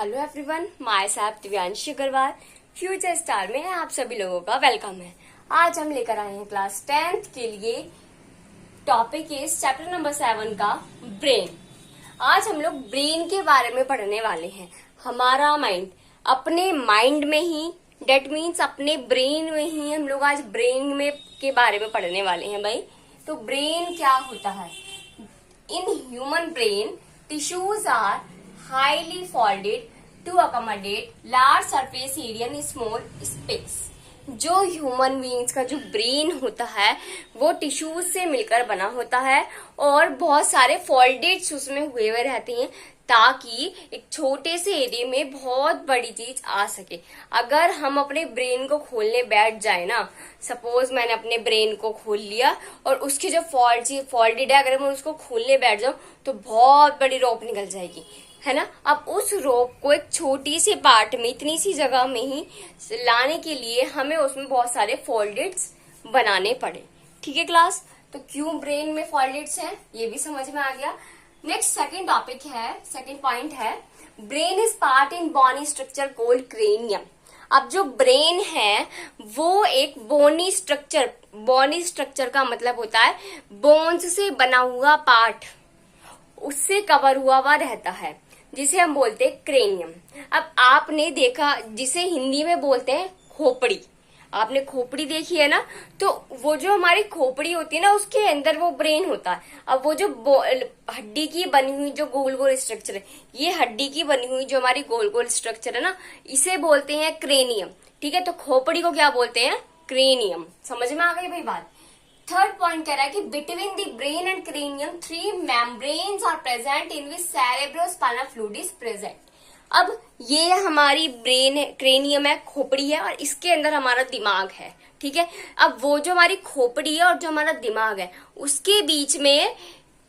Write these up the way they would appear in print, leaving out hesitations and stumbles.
Hello everyone, myself Divyanshi Agarwal future star में आप सभी लोगों का वेलकम है। आज हम लेकर आए हैं क्लास 10th के लिए टॉपिक इज चैप्टर नंबर 7 का ब्रेन। आज हम लोग ब्रेन के बारे में पढ़ने वाले हैं। हमारा माइंड, अपने माइंड में ही, डेट मीन्स अपने ब्रेन में ही हम लोग आज ब्रेन में के बारे में पढ़ने वाले हैं भाई। तो ब्रेन क्या होता है? In human brain tissues are highly folded to accommodate large surface area in small space। जो ह्यूमन बीइंग्स का जो ब्रेन होता है वो टिश्यूज से मिलकर बना होता है और बहुत सारे फोल्डेड्स उसमें हुए हुए रहते हैं ताकि एक छोटे से एरिया में बहुत बड़ी चीज आ सके। अगर हम अपने ब्रेन को खोलने बैठ जाए ना, सपोज मैंने अपने ब्रेन को खोल लिया और उसकी जो फोल्डेड है, अगर मैं उसको खोलने बैठ जाऊं तो बहुत बड़ी रोप निकल जाएगी, है ना। अब उस रोप को एक छोटी सी पार्ट में, इतनी सी जगह में ही लाने के लिए हमें उसमें बहुत सारे फोल्डेड्स बनाने पड़े। ठीक है क्लास? तो क्यों ब्रेन में फोल्डेड्स हैं ये भी समझ में आ गया। नेक्स्ट सेकंड टॉपिक है, सेकंड पॉइंट है, brain is part in bony structure called cranium. अब जो ब्रेन है वो एक बोनी स्ट्रक्चर का मतलब होता है बोन्स से बना हुआ पार्ट, उससे कवर हुआ रहता है जिसे हम बोलते हैं क्रेनियम। अब आपने देखा, जिसे हिंदी में बोलते हैं खोपड़ी, आपने खोपड़ी देखी है ना, तो वो जो हमारी खोपड़ी होती है ना उसके अंदर वो ब्रेन होता है। अब वो जो हड्डी की बनी हुई जो गोल गोल स्ट्रक्चर है, ये हड्डी की बनी हुई जो हमारी गोल गोल स्ट्रक्चर है ना, इसे बोलते हैं क्रेनियम। ठीक है, तो खोपड़ी को क्या बोलते हैं? क्रेनियम। समझ में आ गई भाई बात। थर्ड पॉइंट कह रहा है कि between the brain and cranium 3 membranes are present in which cerebrospinal fluid is present. अब ये हमारी ब्रेन है, क्रेनियम है, खोपड़ी है और इसके अंदर हमारा दिमाग है। ठीक है, अब वो जो हमारी खोपड़ी है और जो हमारा दिमाग है उसके बीच में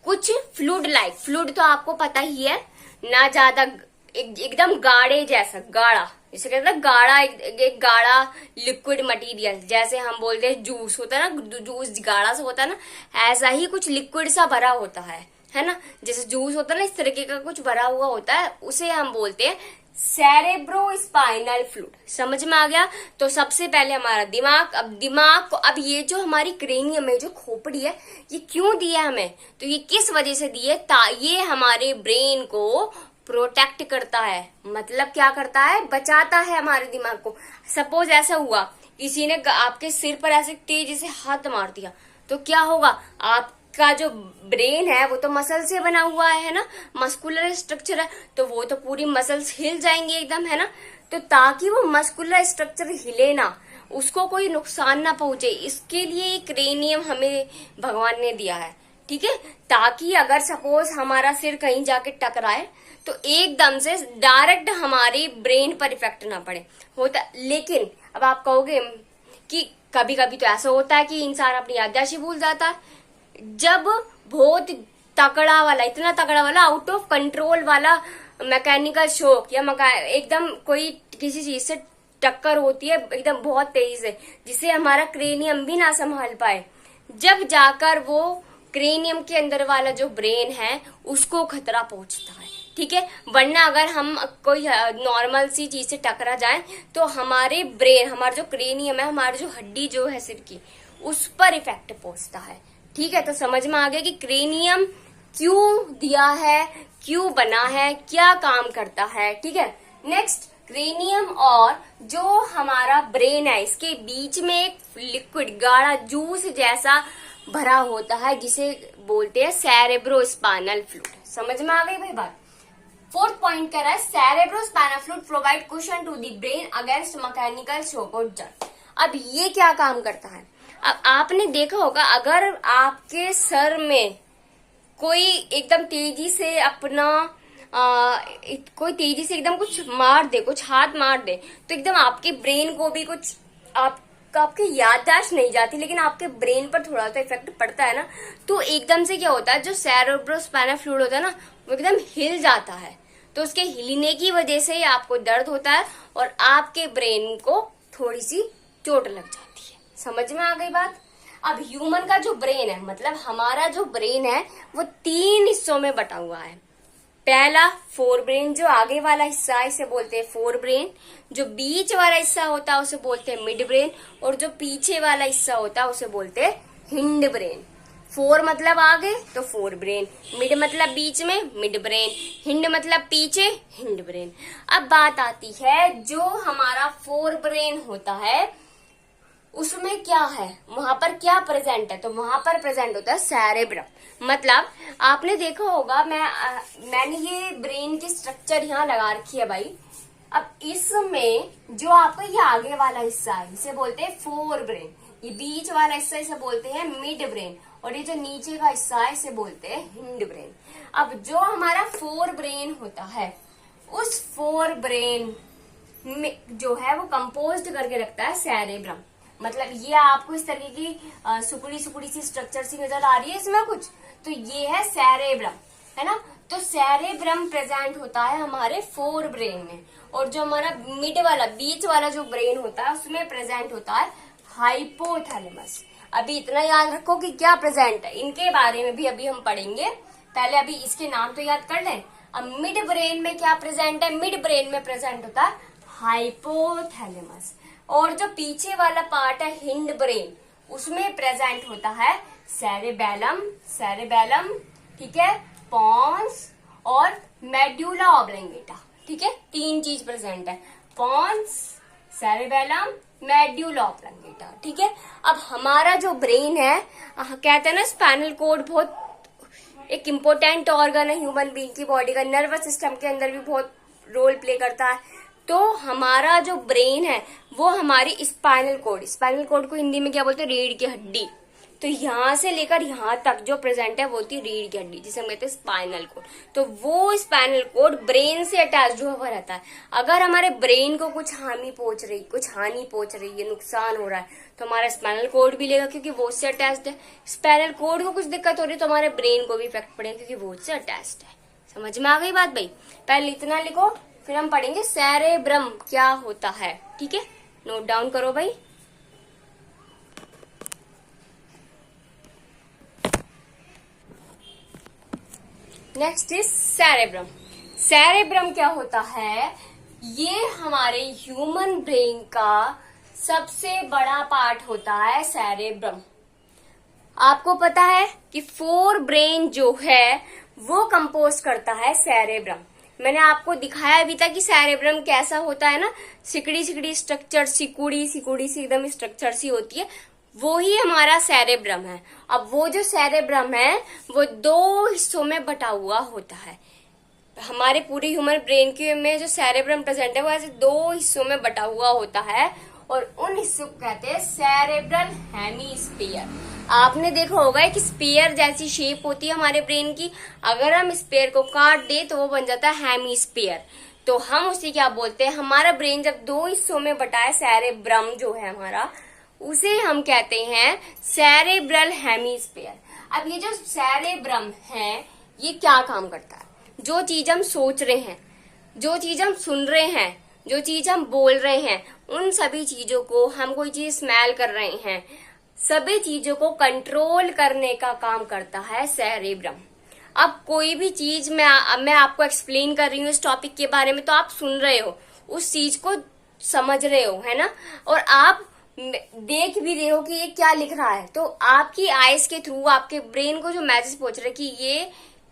कुछ फ्लूइड तो आपको पता ही है ना, ज्यादा एकदम गाढ़े जैसा, गाढ़ा, जिसे कहते हैं गाढ़ा, एक गाढ़ा लिक्विड मटेरियल, जैसे हम बोलते हैं जूस होता है ना, जूस गाढ़ा सा होता है ना, ऐसा ही कुछ लिक्विड सा भरा होता है ना, जैसे जूस होता है ना, इस तरीके का कुछ भरा हुआ होता है, उसे हम बोलते हैं सेरेब्रोस्पाइनल फ्लूइड। समझ में आ गया? तो सबसे पहले हमारा दिमाग, अब दिमाग को, अब ये जो हमारी क्रेनियम है, जो खोपड़ी है, ये क्यों दिया हमें? तो ये किस वजह से दिए? ये हमारे ब्रेन को प्रोटेक्ट करता है। मतलब क्या करता है? बचाता है हमारे दिमाग को। सपोज ऐसा हुआ, किसी ने आपके सिर पर ऐसे तेजी से हाथ मार दिया, तो क्या होगा? आपका जो ब्रेन है वो तो मसल से बना हुआ है ना, मस्कुलर स्ट्रक्चर है, तो वो तो पूरी मसल्स हिल जाएंगे एकदम, है ना। तो ताकि वो मस्कुलर स्ट्रक्चर हिले ना, उसको कोई नुकसान ना पहुंचे, इसके लिए क्रेनियम हमें भगवान ने दिया है। ठीक है, ताकि अगर सपोज हमारा सिर कहीं जाके टकराए तो एकदम से डायरेक्ट हमारे ब्रेन पर इफेक्ट ना पड़े होता। लेकिन अब आप कहोगे कि कभी कभी तो ऐसा होता है कि इंसान अपनी याददाश्त भूल जाता है। जब बहुत तगड़ा वाला, इतना तगड़ा वाला, आउट ऑफ कंट्रोल वाला मैकेनिकल शॉक या एकदम कोई किसी चीज से टक्कर होती है एकदम बहुत तेजी से, जिसे हमारा क्रेनियम भी ना संभाल पाए, जब जाकर वो क्रेनियम के अंदर वाला जो ब्रेन है उसको खतरा पहुंचता है। ठीक है, वरना अगर हम कोई नॉर्मल सी चीज से टकरा जाए तो हमारे ब्रेन, हमारा जो क्रेनियम है, हमारी जो हड्डी जो है सिर की, उस पर इफेक्ट पहुंचता है। ठीक है, तो समझ में आ गया कि क्रेनियम क्यों दिया है, क्यों बना है, क्या काम करता है। ठीक है, नेक्स्ट, क्रेनियम और जो हमारा ब्रेन है इसके बीच में एक लिक्विड गाढ़ा जूस जैसा भरा होता है जिसे बोलते हैं सेरेब्रोस्पाइनल फ्लूइड। समझ में आ गई भाई बात। फोर्थ पॉइंट कह रहा है cerebrospinal fluid provide cushion to the brain against mechanical shock और जर्क। अब ये क्या काम करता है? अब आपने देखा होगा, अगर आपके सर में कोई एकदम तेजी से अपना कोई तेजी से एकदम कुछ मार दे, कुछ हाथ मार दे, तो एकदम आपके ब्रेन को भी कुछ आपकी याददाश्त नहीं जाती, लेकिन आपके ब्रेन पर थोड़ा सा इफेक्ट पड़ता है ना, तो एकदम से क्या होता है, जो सेरेब्रोस्पाइनल फ्लूइड होता है ना वो एकदम हिल जाता है। तो उसके हिलने की वजह से आपको दर्द होता है और आपके ब्रेन को थोड़ी सी चोट लग जाती है। समझ में आ गई बात। अब ह्यूमन का जो ब्रेन है, मतलब हमारा जो ब्रेन है, वो 3 हिस्सों में बटा हुआ है। पहला फोर ब्रेन, जो आगे वाला हिस्सा है इसे बोलते हैं फोर ब्रेन, जो बीच वाला हिस्सा होता है उसे बोलते हैं मिड ब्रेन, और जो पीछे वाला हिस्सा होता है उसे बोलते हैं हिंड ब्रेन। फोर मतलब आगे तो फोर ब्रेन, मिड मतलब बीच में मिड ब्रेन, हिंड मतलब पीछे हिंड ब्रेन। अब बात आती है जो हमारा फोर ब्रेन होता है उसमें क्या है, वहां पर क्या प्रेजेंट है, तो वहां पर प्रेजेंट होता है सेरेब्रम। मतलब आपने देखा होगा, मैंने ये ब्रेन की स्ट्रक्चर यहाँ लगा रखी है भाई। अब इसमें जो आपका ये आगे वाला हिस्सा है इसे बोलते हैं फोर ब्रेन, ये बीच वाला हिस्सा इसे बोलते हैं मिड ब्रेन, और ये जो नीचे का हिस्सा है इसे बोलते हैं हिंड ब्रेन। अब जो हमारा फोर ब्रेन होता है उस फोर ब्रेन में जो है वो कंपोज्ड करके रखता है सेरेब्रम। मतलब ये आपको इस तरीके की सुकुड़ी सुकुड़ी सी स्ट्रक्चर सी नजर आ रही है इसमें कुछ, तो ये है सेरेब्रम, है ना। तो सेरेब्रम प्रेजेंट होता है हमारे फोर ब्रेन में, और जो हमारा मिड वाला बीच वाला जो ब्रेन होता है उसमें प्रेजेंट होता है हाइपोथैलेमस। अभी इतना याद रखो कि क्या प्रेजेंट है, इनके बारे में भी अभी हम पढ़ेंगे, पहले अभी इसके नाम तो याद कर लें। अब मिड ब्रेन में क्या प्रेजेंट है, मिड ब्रेन में प्रेजेंट होता है हाइपोथैलेमस, और जो पीछे वाला पार्ट है हिंड ब्रेन उसमें प्रेजेंट होता है सेरेबेलम, ठीक है, पॉन्स और मेड्यूला ऑब्लंगेटा। ठीक है, तीन चीज प्रेजेंट है, पॉन्स, सेरेबेलम, मेड्यूला ऑब्लंगेटा। ठीक है, अब हमारा जो ब्रेन है, कहते हैं ना स्पाइनल कोड बहुत एक इम्पोर्टेंट ऑर्गन है ह्यूमन बीइंग की बॉडी का, नर्वस सिस्टम के अंदर भी बहुत रोल प्ले करता है। तो हमारा जो ब्रेन है वो हमारी स्पाइनल कोड को हिंदी में क्या बोलते हैं, रीढ़ की हड्डी। तो यहाँ से लेकर यहाँ तक जो प्रेजेंट है वो होती है रीढ़ की हड्डी, जिसे हम कहते हैं स्पाइनल कोड। तो वो स्पाइनल कोड ब्रेन से अटैच हुआ रहता है। अगर हमारे ब्रेन को कुछ हानि पहुंच रही है, नुकसान हो रहा है, तो हमारा स्पाइनल कोड भी लेगा क्योंकि वो उससे अटैच्ड है। स्पाइनल कोड को कुछ दिक्कत हो रही है तो हमारे ब्रेन को भी इफेक्ट पड़ेगा क्योंकि वो उससे अटैच्ड है। समझ में आ गई बात भाई? पहले इतना लिखो, फिर हम पढ़ेंगे सेरेब्रम क्या होता है। ठीक है, नोट डाउन करो भाई। Next is cerebrum. सेरेब्रम क्या होता है, ये हमारे ह्यूमन ब्रेन का सबसे बड़ा पार्ट होता है सेरेब्रम। आपको पता है कि फोर ब्रेन जो है वो कंपोज करता है सेरेब्रम। मैंने आपको दिखाया भी था कि सेरेब्रम कैसा होता है ना, सिकड़ी स्ट्रक्चर, सिकुड़ी सी एकदम स्ट्रक्चर सी होती है, वो ही हमारा सेरेब्रम है। अब वो जो सेरेब्रम है वो दो हिस्सों में बटा हुआ होता है। हमारे पूरे ह्यूमन ब्रेन के में जो सेरेब्रम प्रेजेंट है वो ऐसे दो हिस्सों में बटा हुआ होता है, और उन हिस्सों को कहते हैं सेरेब्रल हेमीस्फीयर। आपने देखा होगा कि स्फीयर जैसी शेप होती है हमारे ब्रेन की, अगर हम स्फीयर को काट दे तो वो बन जाता है हेमीस्फीयर। तो हम उसे क्या बोलते हैं, हमारा ब्रेन जब दो हिस्सों में बटा है, सेरेब्रम जो है हमारा, उसे हम कहते हैं सेरेब्रल हेमीस्फीयर। अब ये जो सेरेब्रम है ये क्या काम करता है, जो चीज हम सोच रहे हैं, जो चीज हम सुन रहे हैं, जो चीज हम बोल रहे हैं, उन सभी चीजों को, हम कोई चीज स्मेल कर रहे हैं, सभी चीजों को कंट्रोल करने का काम करता है सेरेब्रम। अब कोई भी चीज मैं आपको एक्सप्लेन कर रही हूँ इस टॉपिक के बारे में, तो आप सुन रहे हो, उस चीज को समझ रहे हो, है ना, और आप देख भी रहे हो कि ये क्या लिख रहा है। तो आपकी आईज के थ्रू आपके ब्रेन को जो मैसेज पहुंच रहा है कि ये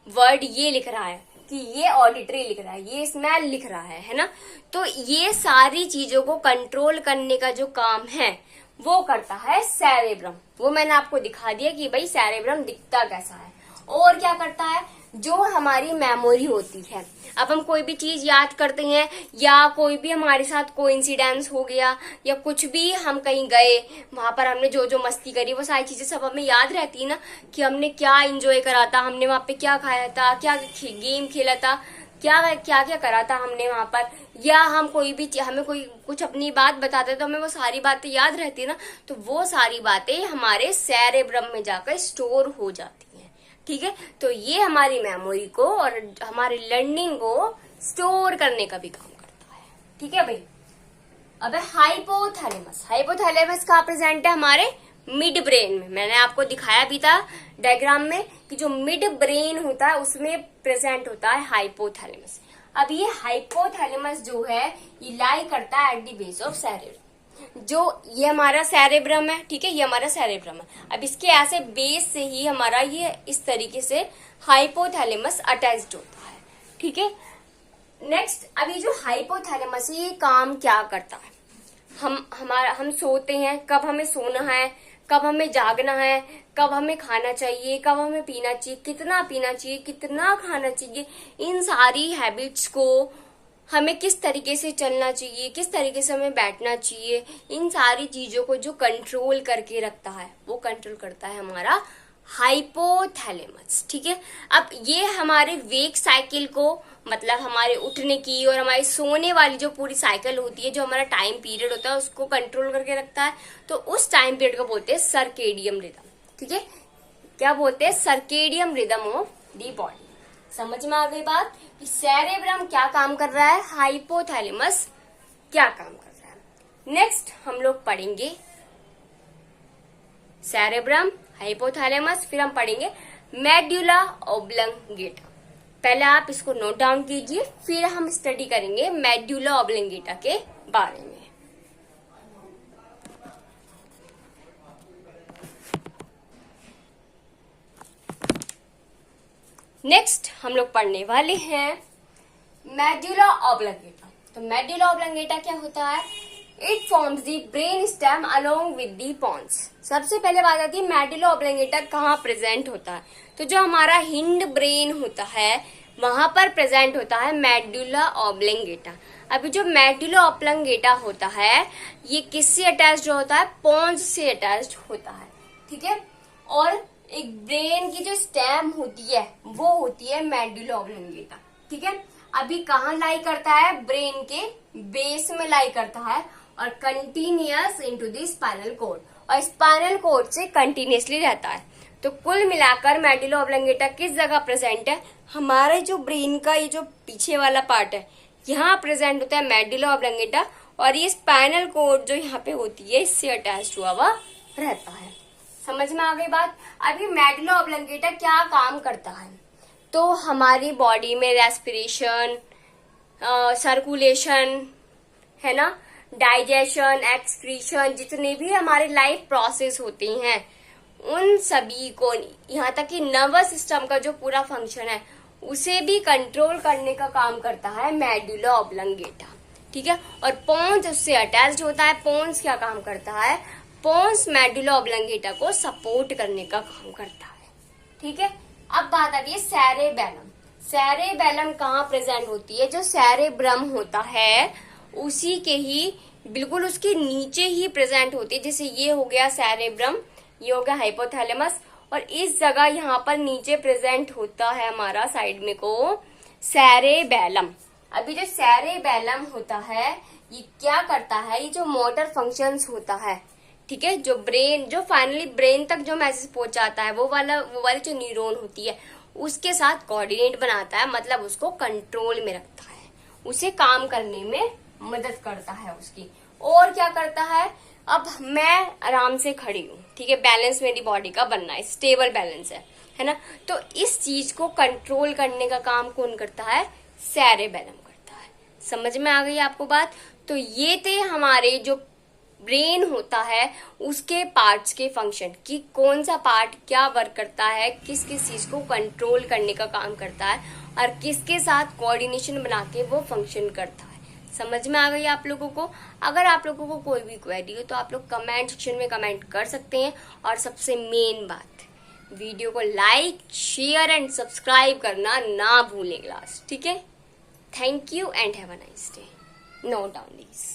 वर्ड ये लिख रहा है, कि ये ऑडिटरी लिख रहा है, ये स्मेल लिख रहा है ना। तो ये सारी चीजों को कंट्रोल करने का जो काम है वो करता है सेरेब्रम। वो मैंने आपको दिखा दिया कि भाई सेरेब्रम दिखता कैसा है। और क्या करता है, जो हमारी मेमोरी होती है, अब हम कोई भी चीज याद करते हैं, या कोई भी हमारे साथ कोइंसिडेंस हो गया, या कुछ भी हम कहीं गए, वहां पर हमने जो जो मस्ती करी, वो सारी चीजें सब हमें याद रहती है ना, कि हमने क्या एंजॉय करा था, हमने वहां पे क्या खाया था, क्या गेम खेला था, क्या क्या क्या करा था हमने वहां पर, या हम कोई भी हमें कोई कुछ अपनी बात बताते तो हमें वो सारी बातें याद रहती है ना। तो वो सारी बातें हमारे सेरेब्रम में जाकर स्टोर हो जाती है। ठीक है, तो ये हमारी मेमोरी को और हमारी लर्निंग को स्टोर करने का भी काम करता है। ठीक है भाई। अब हाइपोथैलेमस। हाइपोथैलेमस कहाँ प्रेजेंट है, हमारे मिड ब्रेन में। मैंने आपको दिखाया भी था डायग्राम में कि जो मिड ब्रेन होता है उसमें प्रेजेंट होता है हाइपोथैलेमस। अब ये हाइपोथैलेमस जो है ये लाई करता है at the base of cerebrum. जो ये हमारा सेरेब्रम है, ठीक है, ये हमारा सेरेब्रम है। अब इसके ऐसे बेस से ही हमारा ये इस तरीके से हाइपोथैलेमस अटैच्ड होता है, ठीक है। नेक्स्ट, अभी जो हाइपोथैलेमस है ये काम क्या करता है? हम सोते हैं, कब हमें सोना है, कब हमें जागना है, कब हमें खाना चाहिए, कब हमें पीना चाहिए, कितना पीना चाहिए, कितना खाना चाहिए, इन सारी हैबिट्स को हमें किस तरीके से चलना चाहिए, किस तरीके से हमें बैठना चाहिए, इन सारी चीजों को जो कंट्रोल करके रखता है वो कंट्रोल करता है हमारा हाइपोथैलेमस, ठीक है। अब ये हमारे वेक साइकिल को, मतलब हमारे उठने की और हमारे सोने वाली जो पूरी साइकिल होती है, जो हमारा टाइम पीरियड होता है उसको कंट्रोल करके रखता है। तो उस टाइम पीरियड को बोलते हैं सर्केडियम रिदम, ठीक है। क्या बोलते हैं? Circadian rhythm of the body. समझ में आ गई बात कि सेरेब्रम क्या काम कर रहा है, हाइपोथैलेमस क्या काम कर रहा है। नेक्स्ट हम लोग पढ़ेंगे सेरेब्रम, हाइपोथैलेमस, फिर हम पढ़ेंगे मेडुला ऑब्लंगेटा। पहले आप इसको नोट डाउन कीजिए, फिर हम स्टडी करेंगे मेडुला ऑब्लंगेटा के बारे में। नेक्स्ट हम लोग पढ़ने वाले हैं मेडुला ऑब्लंगेटा। तो मेडुला ऑब्लंगेटा क्या होता है? It forms the brain stem along with the pons. सबसे पहले बात आती है मेडुला ऑब्लंगेटा कहाँ प्रेजेंट होता है। तो जो हमारा हिंड ब्रेन होता है वहां पर प्रेजेंट होता है मेडुला ऑब्लंगेटा। अभी जो मेडुला ऑब्लंगेटा होता है ये किससे अटैच्ड होता है? पॉन्स से अटैच्ड होता है, ठीक है। और एक ब्रेन की जो स्टेम होती है वो होती है मेडुला ऑब्लंगेटा, ठीक है। अभी कहाँ लाई करता है? ब्रेन के बेस में लाई करता है और continuous into the spinal cord, और स्पाइनल कॉर्ड से कंटिन्यूअसली रहता है। तो कुल मिलाकर मेडुला ऑब्लंगेटा किस जगह प्रेजेंट है? हमारे जो ब्रेन का ये जो पीछे वाला पार्ट है यहाँ प्रेजेंट होता है मेडुला ऑब्लंगेटा, और ये स्पाइनल कॉर्ड जो यहाँ पे होती है इससे अटैच्ड हुआ हुआ रहता है। समझ में आ गई बात। अभी मेडुला ऑब्लंगेटा क्या काम करता है? तो हमारी बॉडी में रेस्पिरेशन, सर्कुलेशन, है ना, डाइजेशन, एक्सक्रीशन, जितने भी हमारे लाइफ प्रोसेस होते हैं उन सभी को, यहाँ तक कि नर्वस सिस्टम का जो पूरा फंक्शन है उसे भी कंट्रोल करने का काम करता है मेडुला ऑब्लंगेटा, ठीक है। और पोन्स उससे अटैच्ड होता है। पोन्स क्या काम करता है? पोन्स मेडुला ऑब्लंगेटा को सपोर्ट करने का काम करता है, ठीक है। अब बात आती है सेरेबेलम। सेरेबेलम कहाँ प्रेजेंट होती है? जो सेरेब्रम होता है उसी के ही बिल्कुल उसके नीचे ही प्रेजेंट होती है। जैसे ये हो गया सेरेब्रम, ये हो गया हाइपोथैलेमस, और इस जगह यहाँ पर नीचे प्रेजेंट होता है हमारा साइड में को सेरेबेलम। अभी जो सेरेबेलम होता है ये क्या करता है? ये जो मोटर फंक्शंस होता है, ठीक है, जो ब्रेन, जो फाइनली ब्रेन तक जो मैसेज पहुंचाता है वो वाली जो न्यूरॉन होती है उसके साथ कोऑर्डिनेट बनाता है, मतलब उसको कंट्रोल में रखता है, उसे काम करने में मदद करता है उसकी। और क्या करता है? अब मैं आराम से खड़ी हूँ, ठीक है, बैलेंस मेरी बॉडी का बनना है, स्टेबल बैलेंस है ना। तो इस चीज को कंट्रोल करने का काम कौन करता है? सेरेबेलम करता है। समझ में आ गई आपको बात। तो ये थे हमारे जो ब्रेन होता है उसके पार्ट्स के फंक्शन, कि कौन सा पार्ट क्या वर्क करता है, किस किस चीज को कंट्रोल करने का काम करता है और किसके साथ कोऑर्डिनेशन बना के वो फंक्शन करता है। समझ में आ गई आप लोगों को। अगर आप लोगों को कोई भी क्वेरी हो तो आप लोग कमेंट सेक्शन में कमेंट कर सकते हैं। और सबसे मेन बात, वीडियो को लाइक, शेयर एंड सब्सक्राइब करना ना भूलें क्लास, ठीक है। Thank you and have a nice day. Note down this.